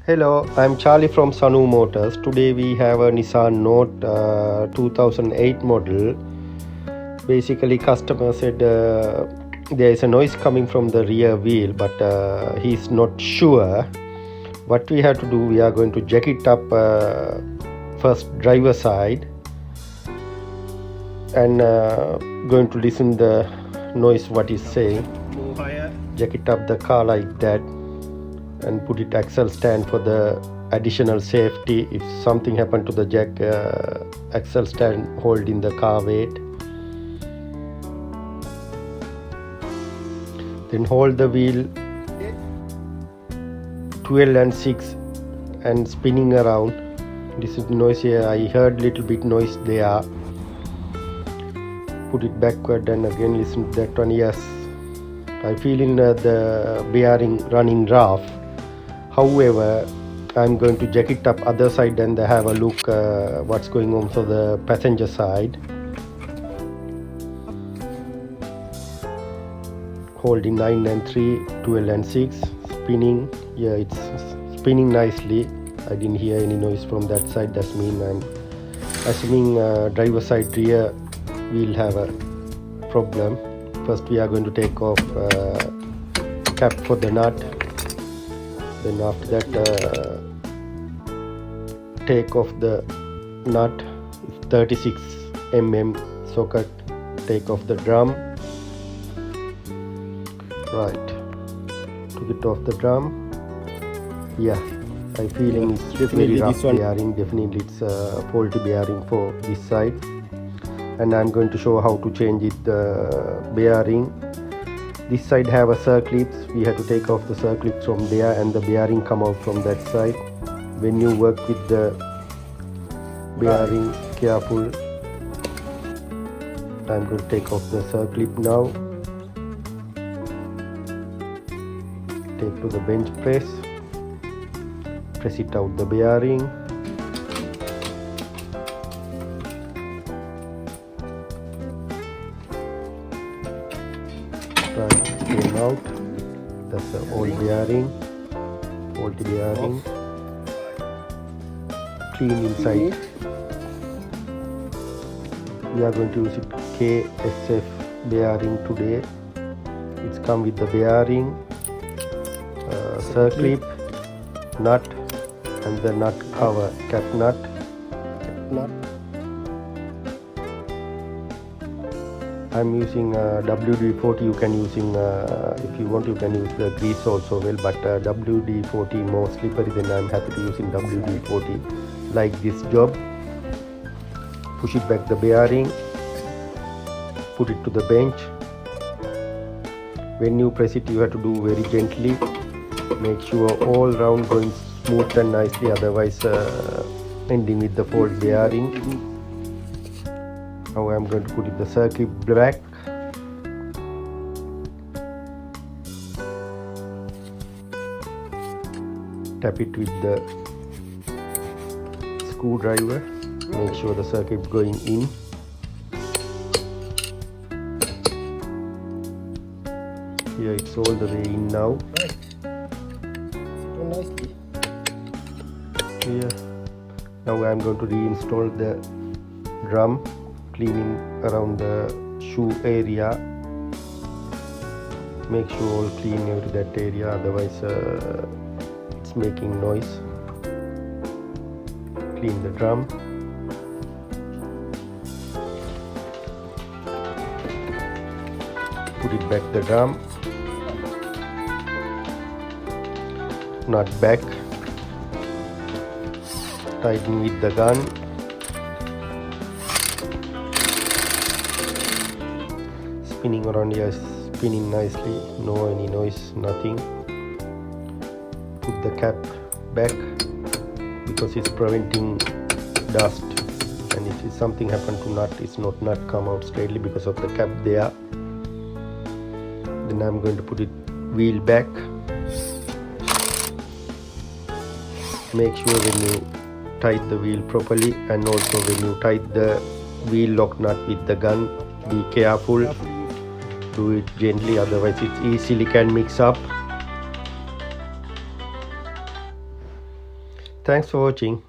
Hello, I'm Charlie from Sanu Motors. Today we have a Nissan Note 2008 model. Basically, customer said there is a noise coming from the rear wheel, but he's not sure. What we have to do, we are going to jack it up first driver side and going to listen the noise what is saying. Move higher. Jack it up the car like that and put it axle stand for the additional safety. If something happened to the jack, axle stand holding the car weight. Then hold the wheel 12 and 6 and spinning around. This is noise here. I heard little bit noise there. Put it backward and again listen to that one. Yes, I feel in the bearing running rough. However, I'm going to jack it up other side and have a look what's going on for the passenger side. Holding 9 and 3, 12 and 6, spinning. Yeah, it's spinning nicely. I didn't hear any noise from that side. That means I'm assuming driver side rear will have a problem. First we are going to take off cap for the nut. Then after that take off the nut, 36 mm socket, take off the drum. Right, took it off the drum. Yeah, I feeling it's very rough bearing. Definitely it's a faulty bearing for this side, and I'm going to show how to change it bearing. This side have a circlips. We have to take off the circlips from there and the bearing come out from that side. When you work with the bearing, careful. I'm going to take off the circlip now. Take to the bench press. Press it out the bearing. Came out. That's the old bearing, faulty bearing. Clean inside. We are going to use it KSF bearing today. It's come with the bearing, circlip, nut, and the nut cover, cap nut. I'm using WD-40. You can using if you want you can use the grease also well, but WD-40 more slippery, then I'm happy to using WD-40 like this job. Push it back the bearing, put it to the bench. When you press it, you have to do very gently. Make sure all round going smooth and nicely, otherwise ending with the fault bearing. Now I'm going to put it the circuit back. Tap it with the screwdriver. Make sure the circuit going in. Here it's all the way in now. Nicely. Here. Now I'm going to reinstall the drum. Cleaning around the shoe area. Make sure all clean every that area, otherwise it's making noise. Clean the drum. Put it back the drum. Nut back. Tighten with the gun. Spinning around here, spinning nicely, no any noise, nothing. Put the cap back because it's preventing dust, and if something happen to nut, it's not nut come out straightly because of the cap there. Then I'm going to put it wheel back. Make sure when you tight the wheel properly, and also when you tight the wheel lock nut with the gun, be careful. Do it gently, otherwise it easily can mix up. Thanks for watching.